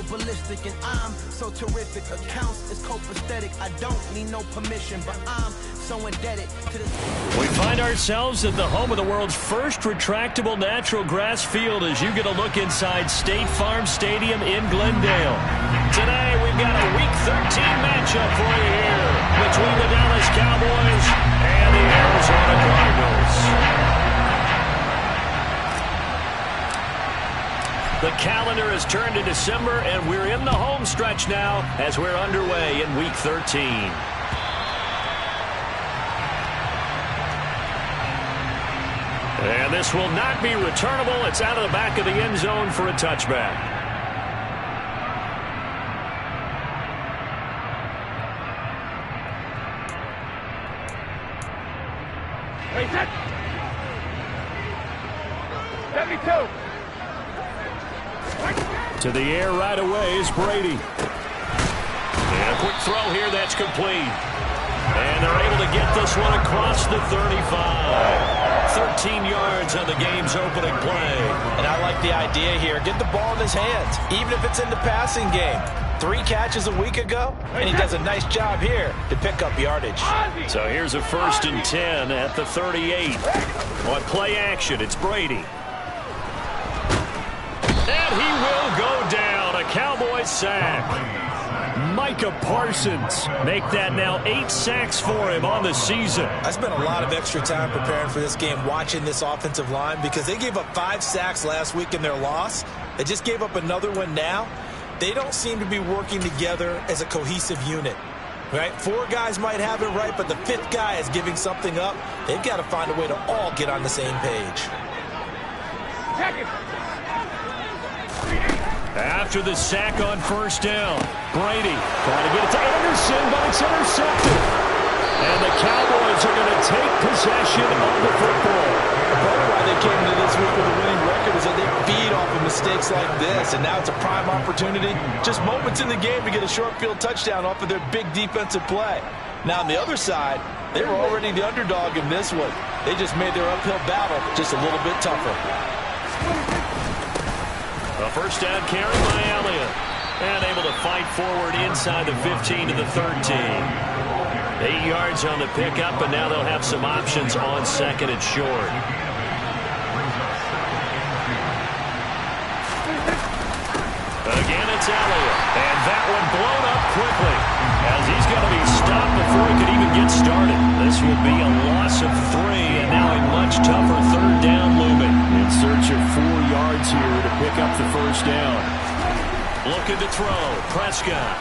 go ballistic, and I'm so terrific. Accounts is copacetic. I don't need no permission, but I'm so indebted to the... We find ourselves at the home of the world's first retractable natural grass field as you get a look inside State Farm Stadium in Glendale. Today we've got a Week 13 matchup for you here between the Dallas Cowboys and the Arizona Cardinals. The calendar has turned to December, and we're in the home stretch now as we're underway in Week 13. And this will not be returnable. It's out of the back of the end zone for a touchback. Hey, set. 72. To the air right away is Brady. And a quick throw here that's complete. And they're able to get this one across the 35. 13 yards on the game's opening play. And I like the idea here. Get the ball in his hands, even if it's in the passing game. 3 catches a week ago, and he does a nice job here to pick up yardage. So here's a 1st and 10 at the 38. On play action, it's Brady. And he will go down. A Cowboys sack. Micah Parsons make that now 8 sacks for him on the season. I spent a lot of extra time preparing for this game, watching this offensive line, because they gave up 5 sacks last week in their loss. They just gave up another one now. They don't seem to be working together as a cohesive unit. Right? 4 guys might have it right, but the 5th guy is giving something up. They've got to find a way to all get on the same page. After the sack on 1st down, Brady trying to get it to Anderson, but it's intercepted. And the Cowboys are going to take possession of the football. Part of why they came into this week with a winning record is that they feed off of mistakes like this, and now it's a prime opportunity, just moments in the game, to get a short field touchdown off of their big defensive play. Now on the other side, they were already the underdog in this one. They just made their uphill battle just a little bit tougher. A 1st down carry by Elliott. And able to fight forward inside the 15 to the 13. 8 yards on the pickup, and now they'll have some options on 2nd and short. Again, it's Elliott. And that one blown up quickly, as he's going to be stopped before he could even get started. This will be a loss of 3, and now a much tougher 3rd down looming. In search of 4 yards here to pick up the 1st down. Looking to throw. Prescott.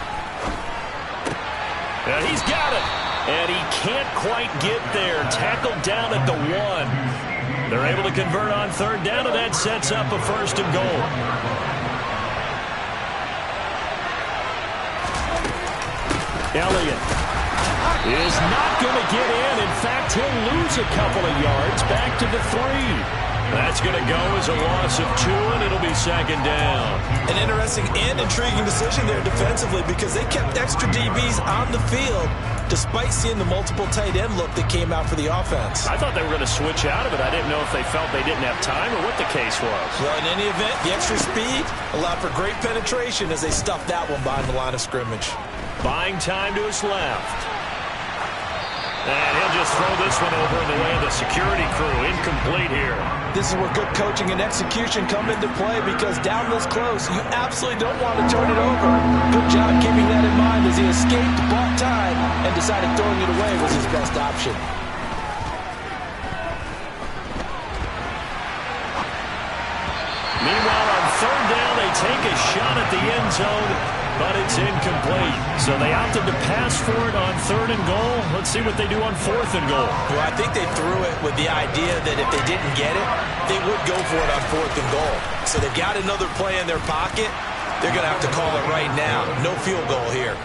And he's got it. And he can't quite get there. Tackled down at the 1. They're able to convert on 3rd down, and that sets up a 1st and goal. Elliott is not going to get in. In fact, he'll lose a couple of yards back to the 3. That's going to go as a loss of 2, and it'll be 2nd down. An interesting and intriguing decision there defensively, because they kept extra DBs on the field despite seeing the multiple tight end look that came out for the offense. I thought they were going to switch out of it. I didn't know if they felt they didn't have time or what the case was. Well, in any event, the extra speed allowed for great penetration as they stuffed that one behind the line of scrimmage. Buying time to his left. And he'll just throw this one over in the way of the security crew. Incomplete here. This is where good coaching and execution come into play, because down this close, you absolutely don't want to turn it over. Good job keeping that in mind as he escaped, bought time, and decided throwing it away was his best option. Meanwhile, on 3rd down, they take a shot at the end zone, but it's incomplete. So they opted to pass for it on 3rd and goal. Let's see what they do on 4th and goal. Well, I think they threw it with the idea that if they didn't get it, they would go for it on 4th and goal. So they've got another play in their pocket. They're going to have to call it right now. No field goal here.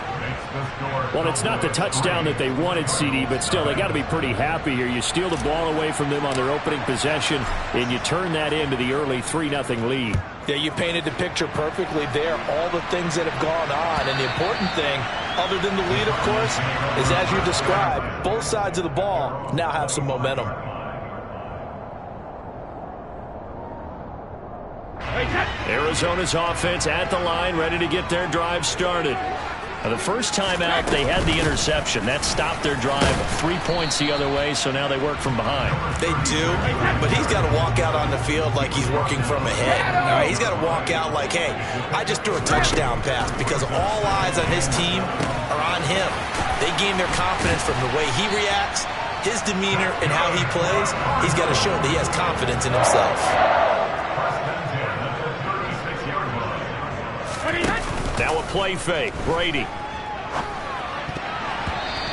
Well, it's not the touchdown that they wanted, CD, but still, they got to be pretty happy here. You steal the ball away from them on their opening possession, and you turn that into the early 3-0 lead. Yeah, you painted the picture perfectly there, all the things that have gone on. And the important thing, other than the lead, of course, is as you described, both sides of the ball now have some momentum. Arizona Arizona's offense at the line, ready to get their drive started. Now, the first time out, they had the interception. That stopped their drive 3 points the other way, so now they work from behind. They do, but he's got to walk out on the field like he's working from ahead. All right, he's got to walk out like, hey, I just threw a touchdown pass because all eyes on his team are on him. They gain their confidence from the way he reacts, his demeanor, and how he plays. He's got to show that he has confidence in himself. Now a play fake. Brady.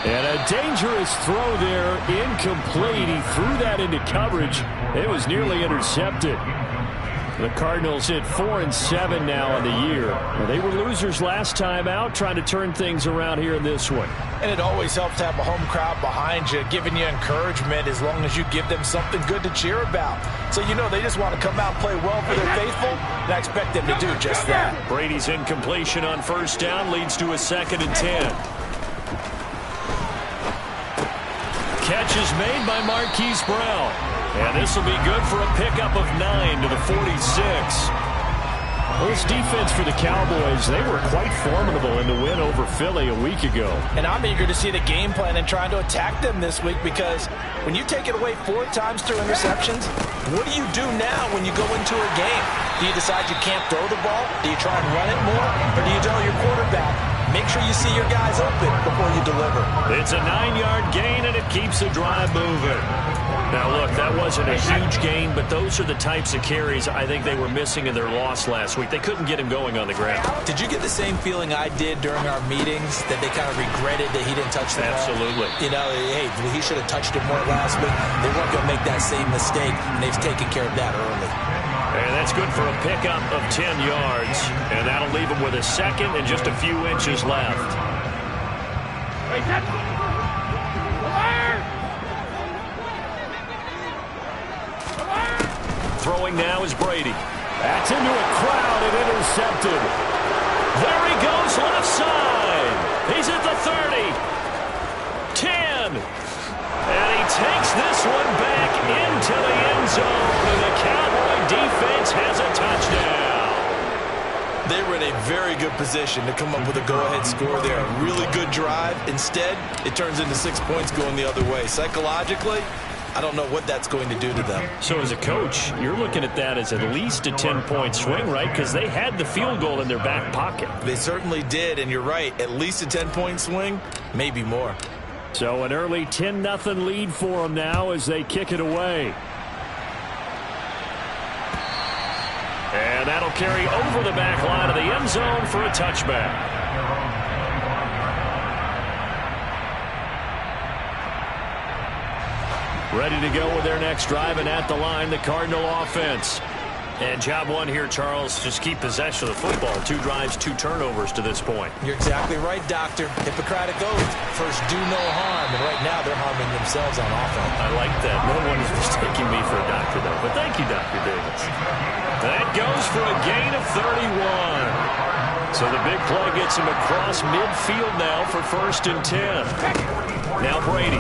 And a dangerous throw there. Incomplete. He threw that into coverage. It was nearly intercepted. The Cardinals hit 4-7 now on the year. Well, they were losers last time out, trying to turn things around here in this one. And it always helps to have a home crowd behind you, giving you encouragement as long as you give them something good to cheer about. So you know they just want to come out and play well for their faithful, and I expect them to do just that. Brady's incompletion on first down leads to a 2nd and 10. Catch is made by Marquise Brown. And this will be good for a pickup of 9 to the 46. Well, this defense for the Cowboys, they were quite formidable in the win over Philly a week ago. And I'm eager to see the game plan and trying to attack them this week, because when you take it away 4 times through interceptions, what do you do now when you go into a game? Do you decide you can't throw the ball? Do you try and run it more? Or do you tell your quarterback, make sure you see your guys open before you deliver? It's a 9-yard gain, and it keeps the drive moving. Now, look, that wasn't a huge gain, but those are the types of carries I think they were missing in their loss last week. They couldn't get him going on the ground. Did you get the same feeling I did during our meetings, that they kind of regretted that he didn't touch the ball? Absolutely. You know, hey, he should have touched it more last week. They weren't going to make that same mistake, and they've taken care of that early. And that's good for a pickup of 10 yards, and that'll leave him with a 2nd and just a few inches left. Throwing now is Brady. That's into a crowd and intercepted. There he goes, left side. He's at the 30. 10. And he takes this one back into the end zone. And the Cowboy defense has a touchdown. They were in a very good position to come up with a go-ahead score there. A really good drive. Instead, it turns into 6 points going the other way. Psychologically, I don't know what that's going to do to them. So as a coach, you're looking at that as at least a 10-point swing, right? Because they had the field goal in their back pocket. They certainly did, and you're right. At least a 10-point swing, maybe more. So an early 10-0 lead for them now as they kick it away. And that'll carry over the back line of the end zone for a touchback. Ready to go with their next drive, and at the line, the Cardinal offense. And job one here, Charles, just keep possession of the football. 2 drives, 2 turnovers to this point. You're exactly right, Doctor. Hippocratic oath. First, do no harm. And right now, they're harming themselves on offense. I like that. No one is mistaking me for a doctor, though. But thank you, Dr. Davis. That goes for a gain of 31. So the big play gets him across midfield now for 1st and 10. Now Brady.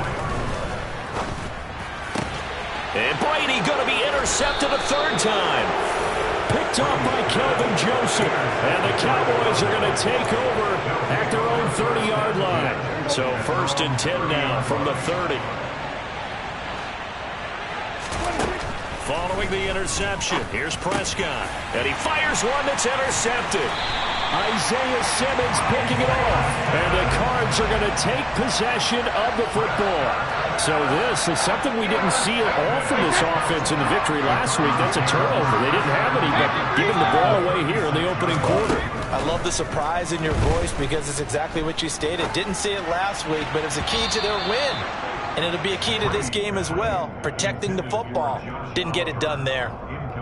And Brady going to be intercepted a 3rd time. Picked off by Kelvin Joseph. And the Cowboys are going to take over at their own 30-yard line. So 1st and 10 now from the 30. Following the interception, here's Prescott. And he fires one that's intercepted. Isaiah Simmons picking it off. And the Cards are going to take possession of the football. So this is something we didn't see at all from this offense in the victory last week. That's a turnover. They didn't have any, but giving the ball away here in the opening quarter. I love the surprise in your voice, because it's exactly what you stated. Didn't see it last week, but it's a key to their win. And it'll be a key to this game as well, protecting the football. Didn't get it done there.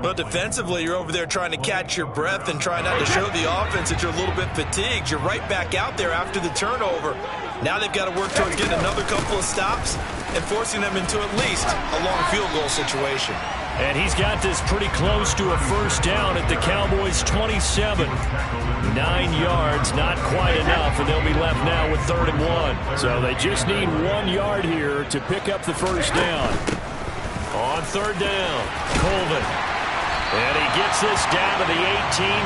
But defensively, you're over there trying to catch your breath and try not to show the offense that you're a little bit fatigued. You're right back out there after the turnover. Now they've got to work towards getting another couple of stops and forcing them into at least a long field goal situation. And he's got this pretty close to a 1st down at the Cowboys' 27. 9 yards, not quite enough, and they'll be left now with 3rd and 1. So they just need 1 yard here to pick up the 1st down. On 3rd down, Colvin. And he gets this down to the 18.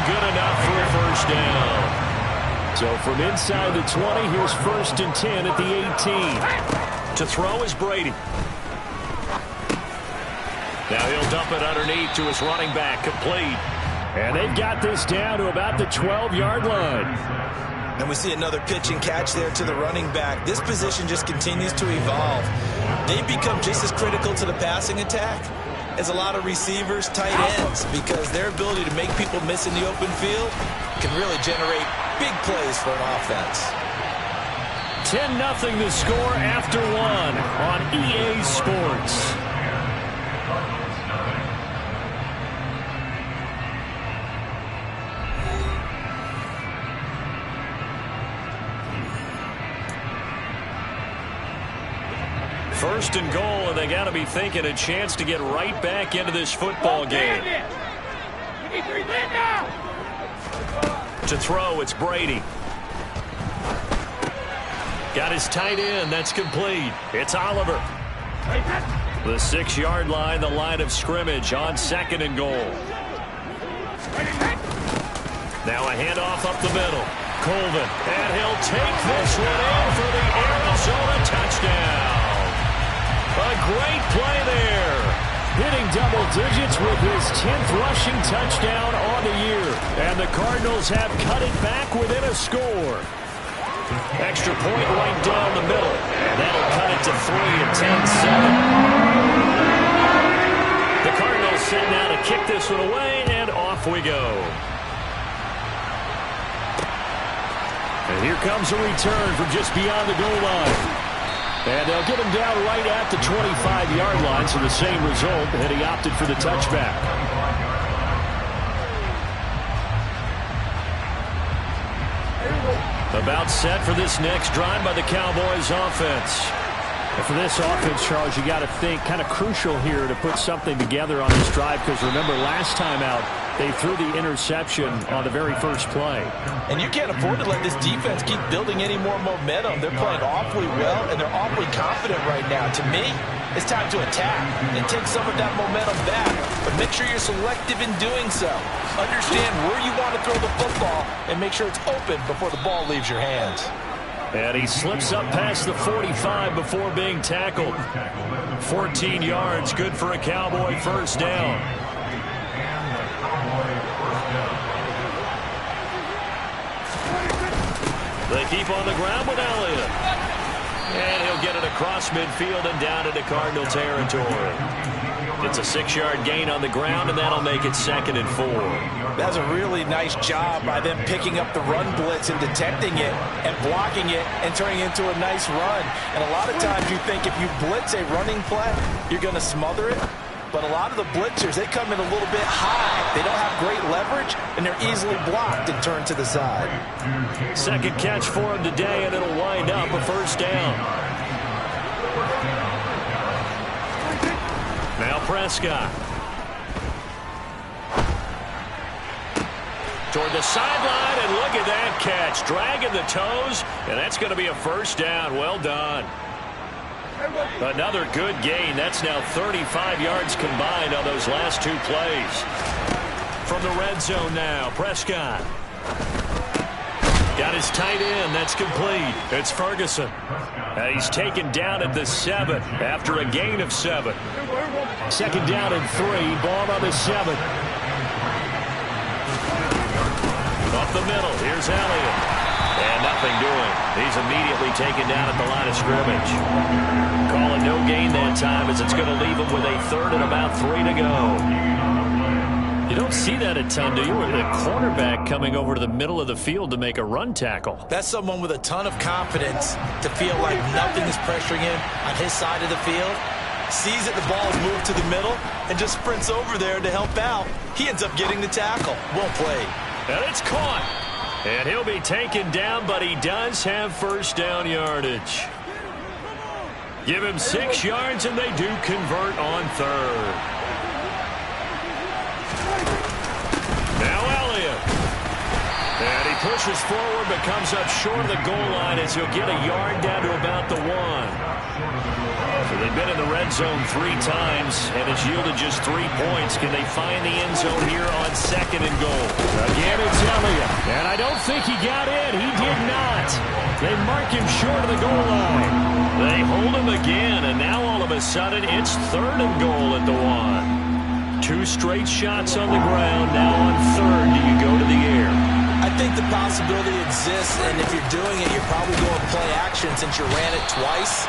Good enough for a first down. So from inside the 20, here's 1st and 10 at the 18. To throw is Brady. Now he'll dump it underneath to his running back, complete. And they've got this down to about the 12-yard line. And we see another pitch and catch there to the running back. This position just continues to evolve. They've become just as critical to the passing attack as a lot of receivers, tight ends, because their ability to make people miss in the open field can really generate big plays for an offense. 10-0 the score after 1 on EA Sports. First and goal, and they got to be thinking a chance to get right back into this football game. To throw, it's Brady. Got his tight end, that's complete. It's Oliver. The 6-yard line, the line of scrimmage on 2nd and goal. Now a handoff up the middle. Colvin, and he'll take this one in for the Arizona touchdown. A great play there. Hitting double digits with his 10th rushing touchdown on the year. And the Cardinals have cut it back within a score. Extra point right down the middle. And that'll cut it to 3 at 10-7. The Cardinals set now to kick this one away, and off we go. And here comes a return from just beyond the goal line. And they'll get him down right at the 25-yard line, so the same result, and he opted for the touchback. About set for this next drive by the Cowboys offense. And for this offense, Charles, you got to think kind of crucial here to put something together on this drive, because remember last time out, they threw the interception on the very first play. And you can't afford to let this defense keep building any more momentum. They're playing awfully well, and they're awfully confident right now. To me, it's time to attack and take some of that momentum back. But make sure you're selective in doing so. Understand where you want to throw the football and make sure it's open before the ball leaves your hands. And he slips up past the 45 before being tackled. 14 yards, good for a Cowboy first down. They keep on the ground with Elliott. And he'll get it across midfield and down into Cardinal territory. It's a 6-yard gain on the ground, and that'll make it 2nd and 4. That's a really nice job by them picking up the run blitz and detecting it and blocking it and turning it into a nice run. And a lot of times you think if you blitz a running play, you're going to smother it. But a lot of the blitzers, they come in a little bit high. They don't have great leverage, and they're easily blocked and turned to the side. Second catch for him today, and it'll wind up a first down. Now Prescott. Toward the sideline, and look at that catch. Dragging the toes, and that's going to be a first down. Well done. Another good gain. That's now 35 yards combined on those last 2 plays. From the red zone now, Prescott. Got his tight end. That's complete. It's Ferguson. And he's taken down at the 7 after a gain of 7. Second down and 3. Ball on the 7. Up the middle. Here's Elliott. And nothing doing. He's immediately taken down at the line of scrimmage. Call it no gain that time, as it's going to leave him with a 3rd and about 3 to go. You don't see that a ton, do you? With a cornerback coming over to the middle of the field to make a run tackle. That's someone with a ton of confidence to feel like nothing is pressuring him on his side of the field. Sees that the ball is moved to the middle and just sprints over there to help out. He ends up getting the tackle. Well played. And it's caught. And he'll be taken down, but he does have first down yardage. Give him 6 yards, and they do convert on 3rd. Now Elliott. And he pushes forward but comes up short of the goal line as he'll get a yard down to about the 1. So they've been in the red zone 3 times, and it's yielded just 3 points. Can they find the end zone here on 2nd and goal? Again, it's Elliott. And I don't think he got in. He did not. They mark him short of the goal line. They hold him again, and now all of a sudden it's 3rd and goal at the 1. 2 straight shots on the ground. Now on 3rd, do you go to the air? I think the possibility exists, and if you're doing it, you're probably going play action since you ran it twice.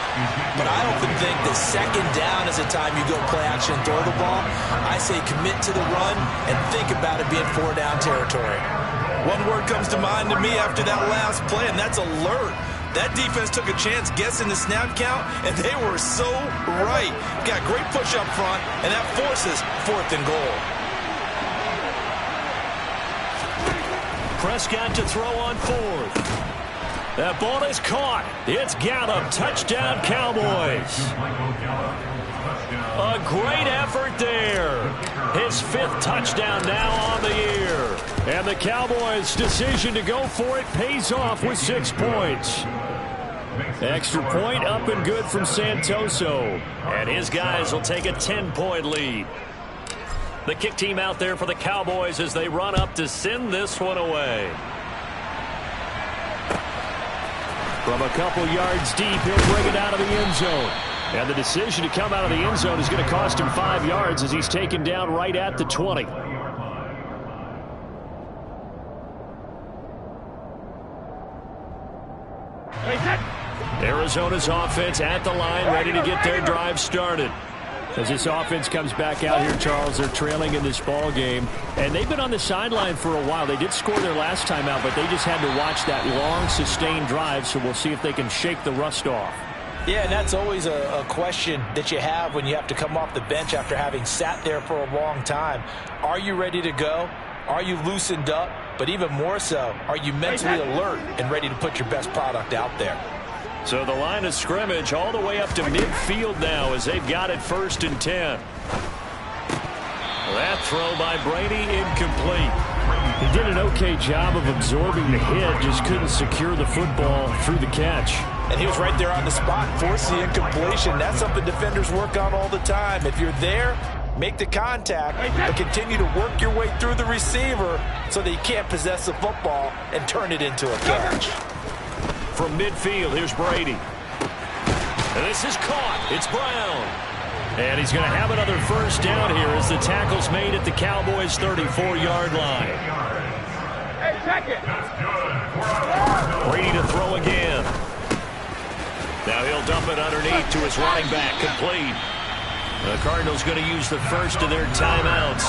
But I often think that 2nd down is the time you go play action and throw the ball. I say commit to the run and think about it being 4-down territory. One word comes to mind to me after that last play, and that's alert. That defense took a chance guessing the snap count, and they were so right. Got great push up front, and that forces 4th and goal. Prescott to throw on 4th. That ball is caught. It's Gallup. Touchdown, Cowboys. A great effort there. His 5th touchdown now on the year. And the Cowboys' decision to go for it pays off with 6 points. Extra point up and good from Santoso. And his guys will take a 10-point lead. The kick team out there for the Cowboys as they run up to send this one away. From a couple yards deep, he'll bring it out of the end zone. And the decision to come out of the end zone is going to cost him 5 yards as he's taken down right at the 20. Arizona's offense at the line, ready to get their drive started. As this offense comes back out here, Charles, they're trailing in this ball game, and they've been on the sideline for a while. They did score their last time out, but they just had to watch that long, sustained drive, so we'll see if they can shake the rust off. Yeah, and that's always a question that you have when you have to come off the bench after having sat there for a long time. Are you ready to go? Are you loosened up? But even more so, are you mentally alert and ready to put your best product out there? So the line of scrimmage all the way up to midfield now as they've got it 1st and 10. That throw by Brady incomplete. He did an okay job of absorbing the hit, just couldn't secure the football through the catch. And he was right there on the spot, forced the incompletion. That's something defenders work on all the time. If you're there, make the contact, but continue to work your way through the receiver so that you can't possess the football and turn it into a catch. From midfield, here's Brady. And this is caught. It's Brown. And he's going to have another 1st down here as the tackle's made at the Cowboys' 34-yard line. Hey, check it. Brady to throw again. Now he'll dump it underneath to his running back, complete. The Cardinals going to use the first of their timeouts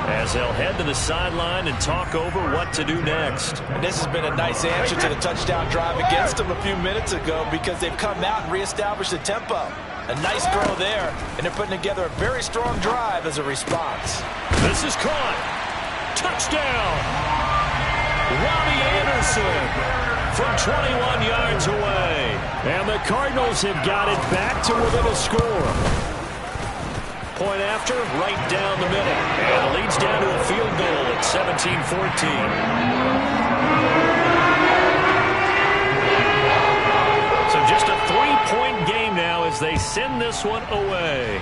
as they'll head to the sideline and talk over what to do next. And this has been a nice answer to the touchdown drive against them a few minutes ago because they've come out and reestablished the tempo. A nice throw there, and they're putting together a very strong drive as a response. This is caught. Touchdown. Robbie Anderson from 21 yards away. And the Cardinals have got it back to within a score. Point after, right down the middle. And it leads down to a field goal at 17-14. So just a 3-point game now as they send this one away.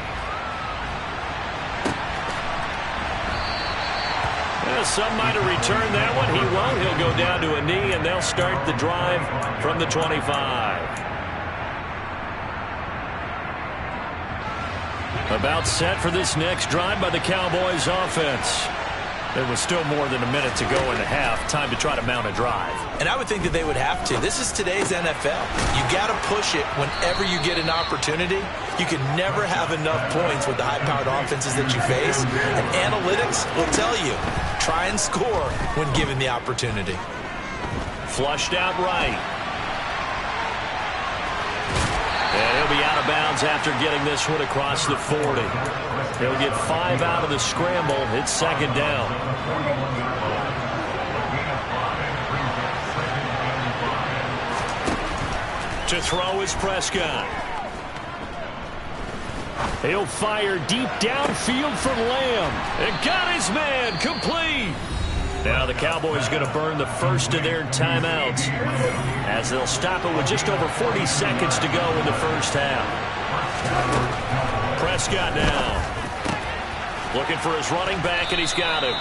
Well, some might have returned that one. He won't. He'll go down to a knee, and they'll start the drive from the 25. About set for this next drive by the Cowboys offense. There was still more than a minute to go in the half. Time to try to mount a drive. And I would think that they would have to. This is today's NFL. You got to push it whenever you get an opportunity. You can never have enough points with the high-powered offenses that you face. And analytics will tell you, try and score when given the opportunity. Flushed out right. And he'll be out of bounds after getting this one across the 40. He'll get 5 out of the scramble. It's 2nd down. To throw is Prescott. He'll fire deep downfield from Lamb. And got his man complete. Now the Cowboys going to burn the first of their timeouts as they'll stop it with just over 40 seconds to go in the first half. Prescott now looking for his running back, and he's got him.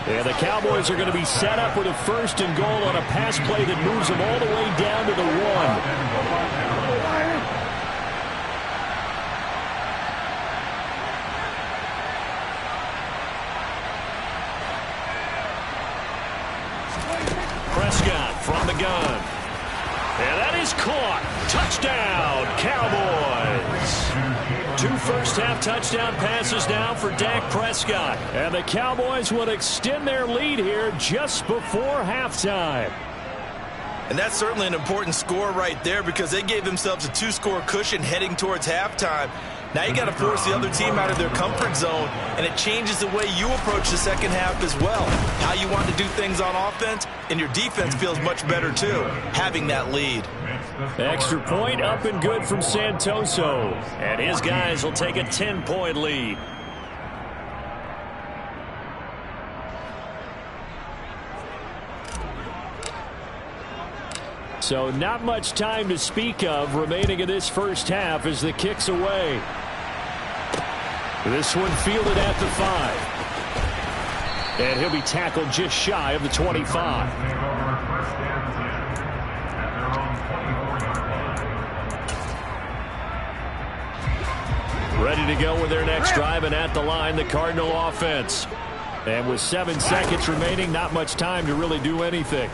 And the Cowboys are going to be set up with a first and goal on a pass play that moves them all the way down to the 1. Prescott from the gun. And that is caught. Touchdown, Cowboys. 2 first-half touchdown passes now for Dak Prescott. And the Cowboys will extend their lead here just before halftime. And that's certainly an important score right there because they gave themselves a 2-score cushion heading towards halftime. Now you got to force the other team out of their comfort zone, and it changes the way you approach the second half as well. How you want to do things on offense, and your defense feels much better too, having that lead. Extra point up and good from Santoso. And his guys will take a 10-point lead. So not much time to speak of remaining in this first half as the kick's away. This one fielded at the 5. And he'll be tackled just shy of the 25. Ready to go with their next drive, and at the line, the Cardinal offense. And with 7 seconds remaining, not much time to really do anything.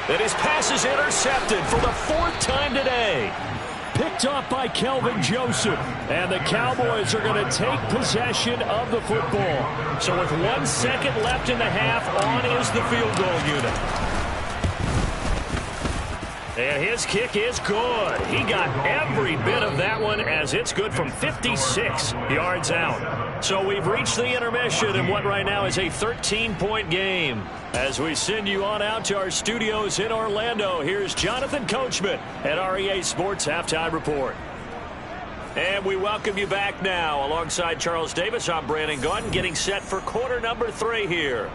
And his pass is intercepted for the 4th time today. Picked off by Kelvin Joseph. And the Cowboys are going to take possession of the football. So with 1 second left in the half, on is the field goal unit. And his kick is good. He got every bit of that one as it's good from 56 yards out. So we've reached the intermission in what right now is a 13-point game. As we send you on out to our studios in Orlando, here's Jonathan Coachman at REA Sports Halftime Report. And we welcome you back now. Alongside Charles Davis, I'm Brandon Gaudin, getting set for quarter number 3 here.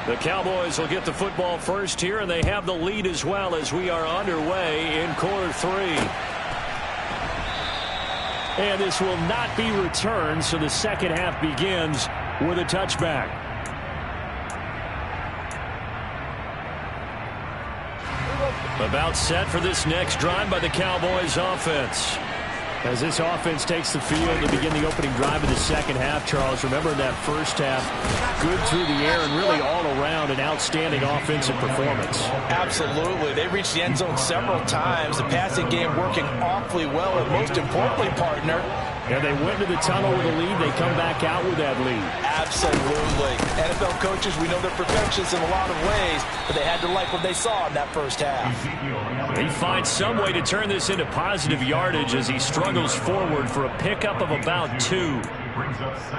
The Cowboys will get the football first here, and they have the lead as well as we are underway in quarter 3. And this will not be returned, so the second half begins with a touchback. About set for this next drive by the Cowboys offense. As this offense takes the field to begin the opening drive of the second half, Charles, remember in that first half, good through the air and really all around an outstanding offensive performance. Absolutely. They reached the end zone several times. The passing game working awfully well, and most importantly, partner, and they went to the tunnel with a lead. They come back out with that lead. Absolutely. NFL coaches, we know they're perfectionists in a lot of ways, but they had to like what they saw in that first half. He finds some way to turn this into positive yardage as he struggles forward for a pickup of about 2.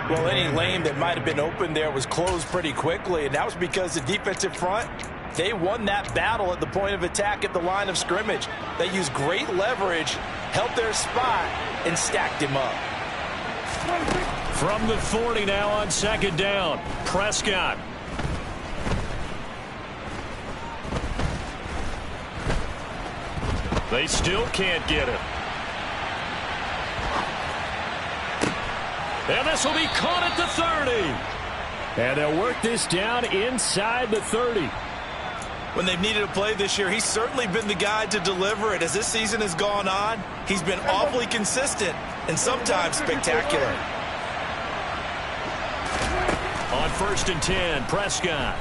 Well, any lane that might have been open there was closed pretty quickly, and that was because the defensive front, they won that battle at the point of attack at the line of scrimmage. They used great leverage, held their spot, and stacked him up. From the 40 now on second down, Prescott. They still can't get him. And this will be caught at the 30. And they'll work this down inside the 30. When they've needed a play this year, he's certainly been the guy to deliver it. As this season has gone on, he's been awfully consistent and sometimes spectacular. On 1st and 10, Prescott.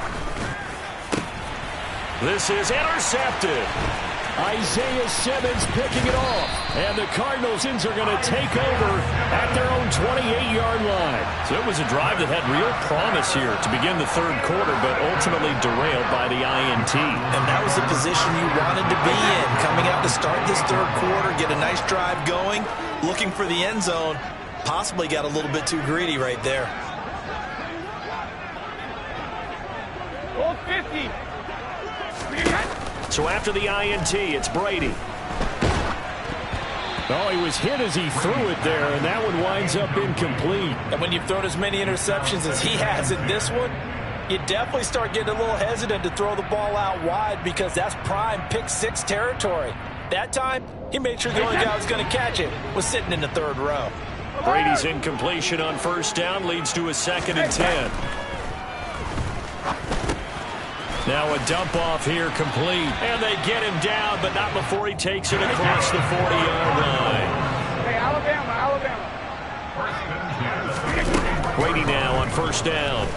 This is intercepted. Isaiah Simmons picking it off. And the Cardinals are going to take over at their own 28-yard line. So it was a drive that had real promise here to begin the third quarter, but ultimately derailed by the INT. And that was the position you wanted to be in. Coming out to start this third quarter, get a nice drive going, looking for the end zone. Possibly got a little bit too greedy right there. So after the INT, it's Brady. Oh, he was hit as he threw it there, and that one winds up incomplete. And when you've thrown as many interceptions as he has in this one, you definitely start getting a little hesitant to throw the ball out wide because that's prime pick six territory. That time, he made sure the only guy who was going to catch it was sitting in the third row. Brady's incompletion on first down leads to a 2nd and 10. Now a dump off here complete. And they get him down, but not before he takes it across the 40-yard line. Hey, Alabama. Brady now on first down.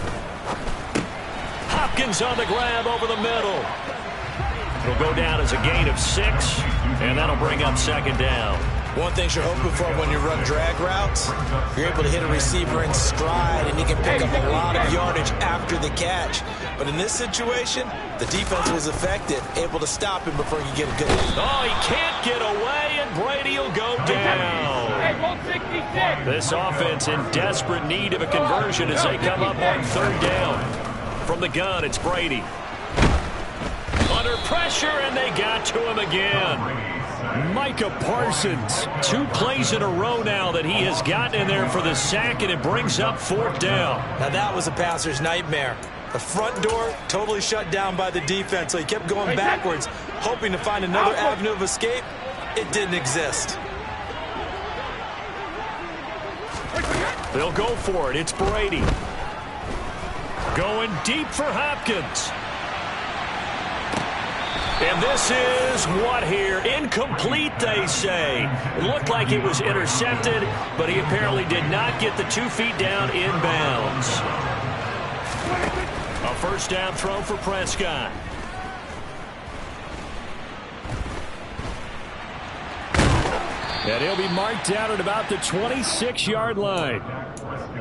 Hopkins on the grab over the middle. It'll go down as a gain of 6, and that'll bring up 2nd down. One thing you're hoping for when you run drag routes, you're able to hit a receiver in stride, and he can pick up a lot of yardage after the catch. But in this situation, the defense was effective, able to stop him before he could get a good hit. Oh, he can't get away, and Brady will go down. Hey, 166. This offense in desperate need of a conversion as they come up on 3rd down. From the gun, it's Brady. Under pressure, and they got to him again. Micah Parsons. 2 plays in a row now that he has gotten in there for the sack, and it brings up 4th down. Now that was a passer's nightmare. The front door totally shut down by the defense, so he kept going backwards, hoping to find another avenue of escape. It didn't exist. They'll go for it. It's Brady. Going deep for Hopkins. And this is what here? Incomplete, they say. It looked like it was intercepted, but he apparently did not get the 2 feet down inbounds. A first down throw for Prescott. And he'll be marked down at about the 26-yard line.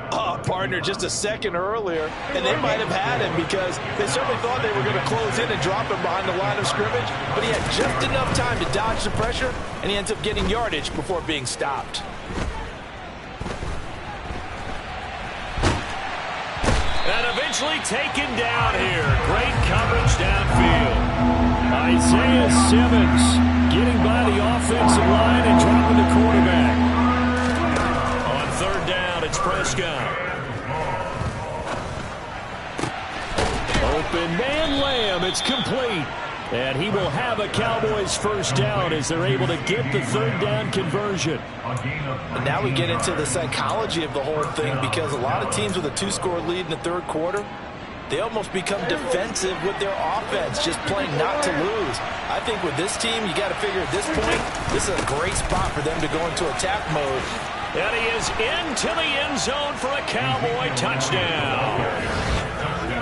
Oh, partner, just a second earlier, and they might have had him because they certainly thought they were going to close in and drop him behind the line of scrimmage, but he had just enough time to dodge the pressure, and he ends up getting yardage before being stopped. And eventually taken down here. Great coverage downfield. Isaiah Simmons getting by the offensive line and dropping the quarterback. On 3rd down, it's Prescott. Open man Lamb. It's complete. And he will have a Cowboys first down as they're able to get the 3rd down conversion. And now we get into the psychology of the whole thing because a lot of teams with a 2-score lead in the 3rd quarter, they almost become defensive with their offense, just playing not to lose. I think with this team, you got to figure at this point, this is a great spot for them to go into attack mode. And he is into the end zone for a Cowboy touchdown.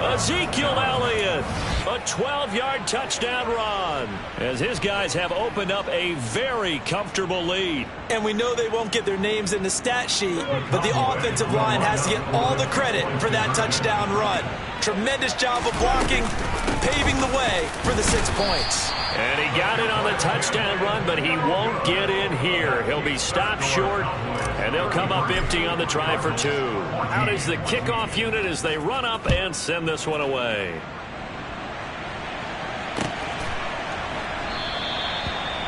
Ezekiel Elliott, a 12-yard touchdown run, as his guys have opened up a very comfortable lead. And we know they won't get their names in the stat sheet, but the offensive line has to get all the credit for that touchdown run. Tremendous job of blocking, paving the way for the 6 points. And he got it on the touchdown run, but he won't get in here. He'll be stopped short, and they'll come up empty on the try for 2. Out is the kickoff unit as they run up and send this one away.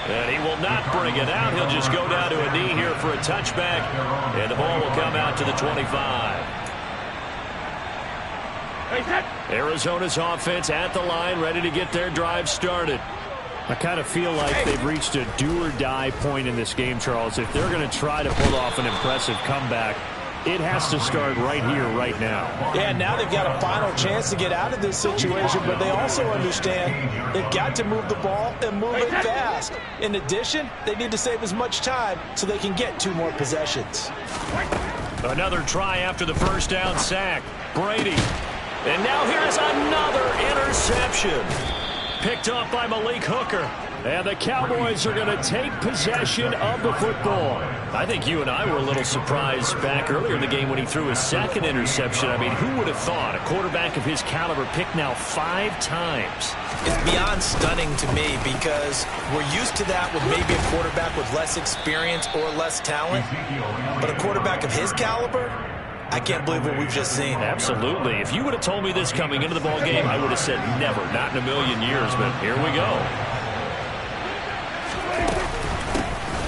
And he will not bring it out. He'll just go down to a knee here for a touchback, and the ball will come out to the 25. Arizona's offense at the line, ready to get their drive started. I kind of feel like they've reached a do-or-die point in this game, Charles. If they're going to try to pull off an impressive comeback, it has to start right here, right now. Yeah, now they've got a final chance to get out of this situation, but they also understand they've got to move the ball and move it fast. In addition, they need to save as much time so they can get 2 more possessions. Another try after the first down sack. Brady. And now here's another interception. Picked off by Malik Hooker. And the Cowboys are going to take possession of the football. I think you and I were a little surprised back earlier in the game when he threw his 2nd interception. I mean, who would have thought a quarterback of his caliber picked now 5 times? It's beyond stunning to me because we're used to that with maybe a quarterback with less experience or less talent. But a quarterback of his caliber, I can't believe what we've just seen. Absolutely. If you would have told me this coming into the ball game, I would have said never, not in a million years, but here we go.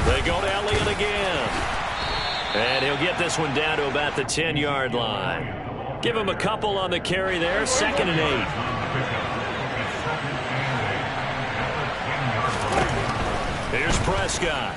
They go to Elliott again. And he'll get this one down to about the 10-yard line. Give him a couple on the carry there. 2nd and 8. Here's Prescott.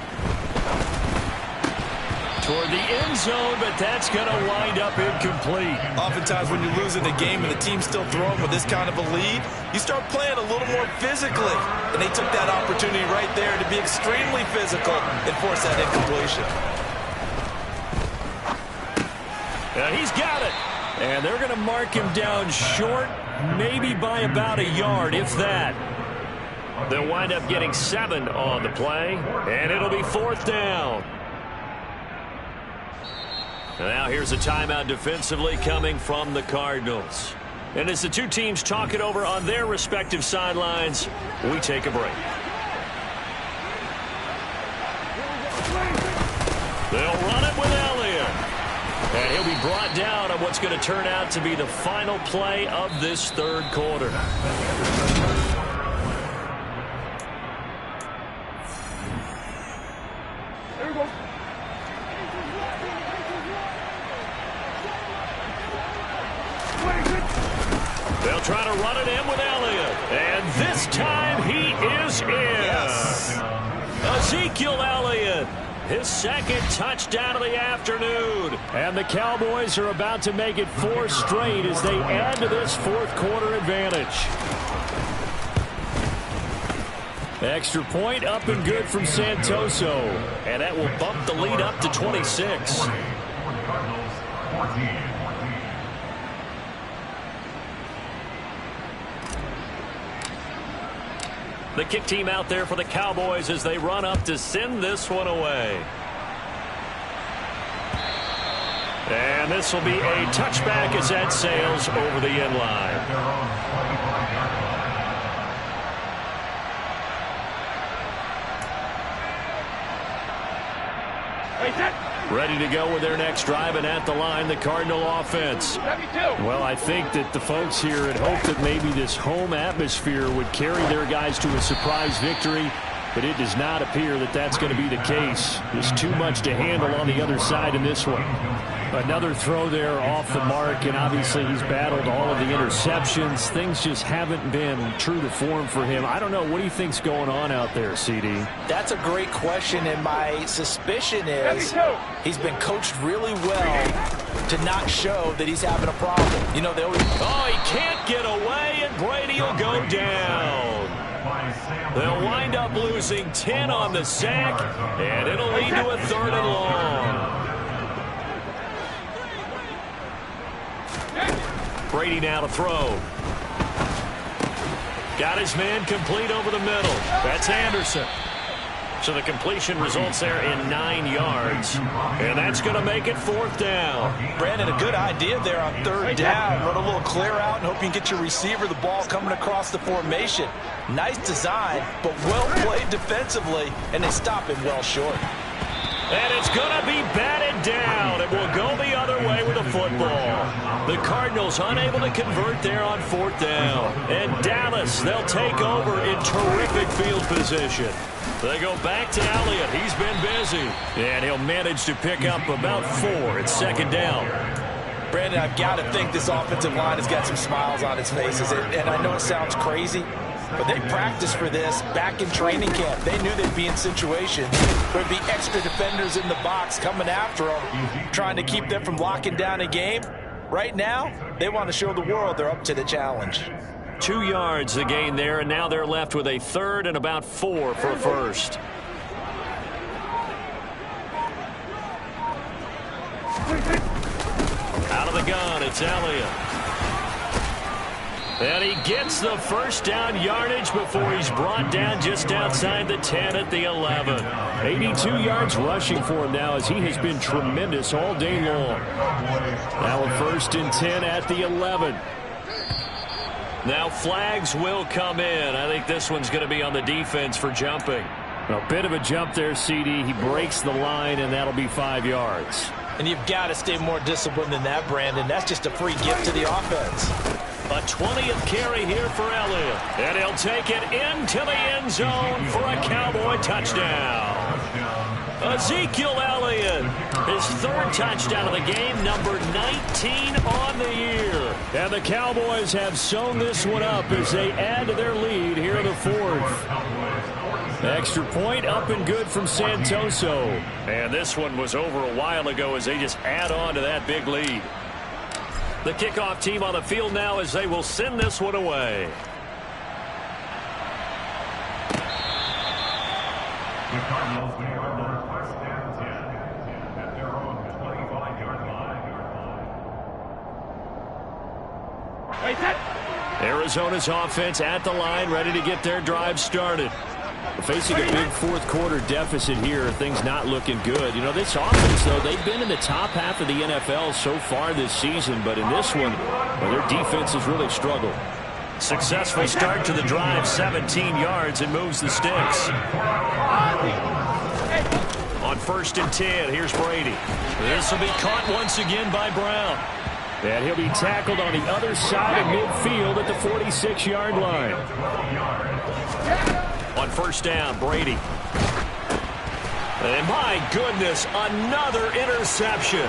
Toward the end zone, but that's going to wind up incomplete. Oftentimes when you're losing a game and the team's still throwing with this kind of a lead, you start playing a little more physically. And they took that opportunity right there to be extremely physical and force that incompletion. And he's got it. And they're going to mark him down short, maybe by about a yard, if that. They'll wind up getting 7 on the play, and it'll be 4th down. Now here's a timeout defensively coming from the Cardinals. And as the two teams talk it over on their respective sidelines, we take a break. They'll run it with Elliott. And he'll be brought down on what's going to turn out to be the final play of this 3rd quarter. They'll try to run it in with Elliott. And this time he is in. Yes. Ezekiel Elliott. His 2nd touchdown of the afternoon. And the Cowboys are about to make it 4 straight as they add to this 4th quarter advantage. Extra point up and good from Santoso. And that will bump the lead up to 26. The kick team out there for the Cowboys as they run up to send this one away. And this will be a touchback as that sails over the end line. Ready to go with their next drive, and at the line, the Cardinal offense. Well, I think that the folks here had hoped that maybe this home atmosphere would carry their guys to a surprise victory, but it does not appear that that's going to be the case. There's too much to handle on the other side in this one. Another throw there off the mark, and obviously he's battled all of the interceptions. Things just haven't been true to form for him. I don't know. What do you think's going on out there, CD? That's a great question, and my suspicion is he's been coached really well to not show that he's having a problem. You know, they always... Oh, he can't get away, and Brady will go down. They'll wind up losing 10 on the sack, and it'll lead to a 3rd and long. Brady now to throw. Got his man complete over the middle. That's Anderson. So the completion results there in 9 yards. And that's going to make it 4th down. Brandon, a good idea there on 3rd down. Run a little clear out and hope you can get your receiver the ball coming across the formation. Nice design, but well played defensively, and they stop him well short. And it's going to be batted down. It will go the other way with the football. The Cardinals unable to convert there on 4th down. And Dallas, they'll take over in terrific field position. They go back to Elliott. He's been busy. And he'll manage to pick up about 4. It's 2nd down. Brandon, I've got to think this offensive line has got some smiles on its faces. And I know it sounds crazy, but they practiced for this back in training camp. They knew they'd be in situations where there'd be extra defenders in the box coming after them, trying to keep them from locking down a game. Right now, they want to show the world they're up to the challenge. 2 yards the gain there, and now they're left with a 3rd and about 4 for a 1st. Out of the gun, it's Elliott. And he gets the 1st down yardage before he's brought down just outside the 10 at the 11. 82 yards rushing for him now as he has been tremendous all day long. Now a 1st and 10 at the 11. Now flags will come in. I think this one's going to be on the defense for jumping. A bit of a jump there, CD. He breaks the line, and that'll be 5 yards. And you've got to stay more disciplined than that, Brandon. That's just a free gift to the offense. A 20th carry here for Elliott. And he'll take it into the end zone for a Cowboy touchdown. Ezekiel Elliott, his third touchdown of the game, number 19 on the year. And the Cowboys have sewn this one up as they add to their lead here in the fourth. Extra point up and good from Santoso. And this one was over a while ago as they just add on to that big lead. The kickoff team on the field now as they will send this one away. The Cardinals may have their first and 10 at their own 25-yard line. Wait, set. Arizona's offense at the line, ready to get their drive started. Facing a big fourth quarter deficit here, things not looking good. You know, this offense, though, they've been in the top half of the NFL so far this season, but in this one, well, their defense has really struggled. Successful start to the drive, 17 yards, and moves the sticks. On 1st and 10, here's Brady. This will be caught once again by Brown. And he'll be tackled on the other side of midfield at the 46-yard line. On 1st down, Brady. And my goodness, another interception.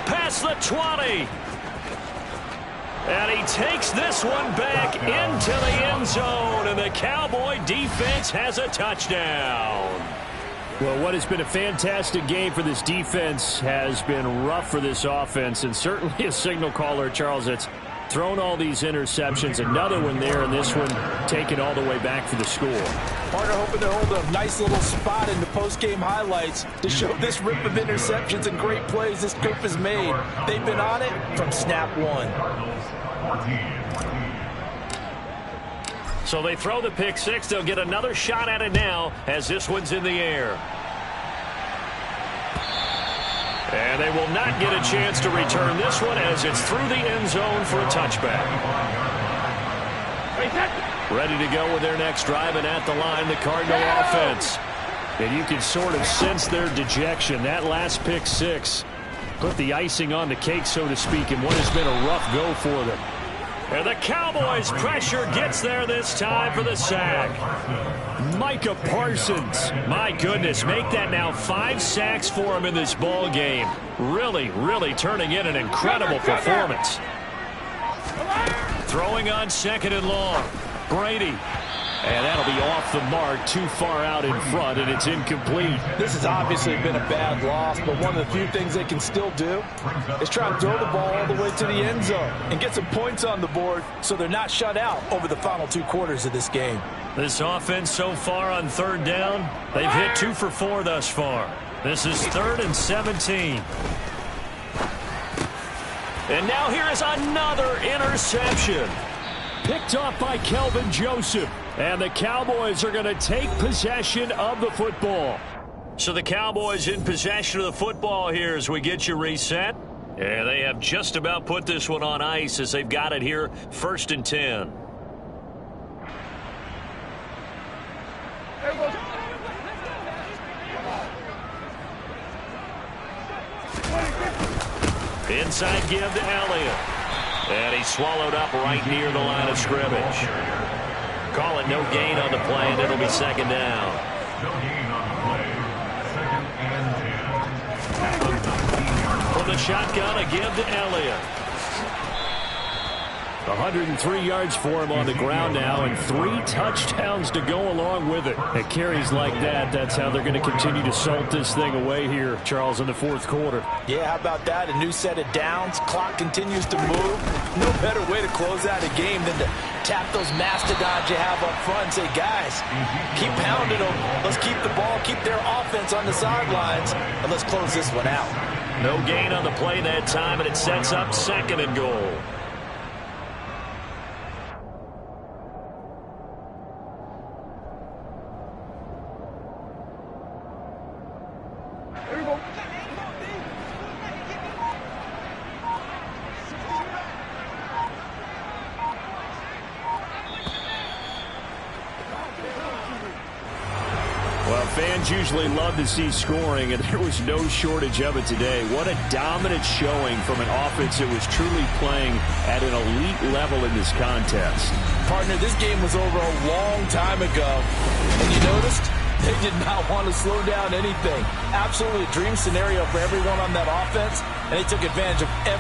Past the 20. And he takes this one back into the end zone, and the Cowboy defense has a touchdown. Well, what has been a fantastic game for this defense has been rough for this offense, and certainly a signal caller, Charles, that's thrown all these interceptions. Another one there, and this one taken all the way back for the score. Partner hoping to hold a nice little spot in the post-game highlights to show this rip of interceptions and great plays this group has made. They've been on it from snap one. So they throw the pick six. They'll get another shot at it now as this one's in the air. And they will not get a chance to return this one as it's through the end zone for a touchback. Ready to go with their next drive, and at the line, the Cardinal offense. And you can sort of sense their dejection. That last pick six put the icing on the cake, so to speak, in what has been a rough go for them. And the Cowboys' pressure gets there this time for the sack. Micah Parsons, my goodness, make that now 5 sacks for him in this ball game. Really, really turning in an incredible performance. Throwing on 2nd and long. Brady. And that'll be off the mark, too far out in front, and it's incomplete. This has obviously been a bad loss, but one of the few things they can still do is try and throw the ball all the way to the end zone and get some points on the board so they're not shut out over the final 2 quarters of this game. This offense so far on 3rd down, they've hit 2 for 4 thus far. This is 3rd and 17. And now here is another interception. Picked off by Kelvin Joseph. And the Cowboys are going to take possession of the football. So the Cowboys in possession of the football here as we get you reset. And they have just about put this one on ice as they've got it here, 1st and 10. Inside give to Elliott. And he's swallowed up right near the line of scrimmage. Call it no gain on the play, and it'll be 2nd down. No gain on the play. 2nd and 10. From the shotgun, a give to Elliott. 103 yards for him on the ground now, and 3 touchdowns to go along with it. At carries like that, that's how they're going to continue to salt this thing away here, Charles, in the 4th quarter. Yeah, how about that? A new set of downs. Clock continues to move. No better way to close out a game than to tap those mastodons you have up front and say, guys, keep pounding them. Let's keep the ball, keep their offense on the sidelines, and let's close this one out. No gain on the play that time, and it sets up 2nd and goal. Fans usually love to see scoring, and there was no shortage of it today. What a dominant showing from an offense that was truly playing at an elite level in this contest. Partner, this game was over a long time ago, and you noticed they did not want to slow down anything. Absolutely a dream scenario for everyone on that offense, and they took advantage of every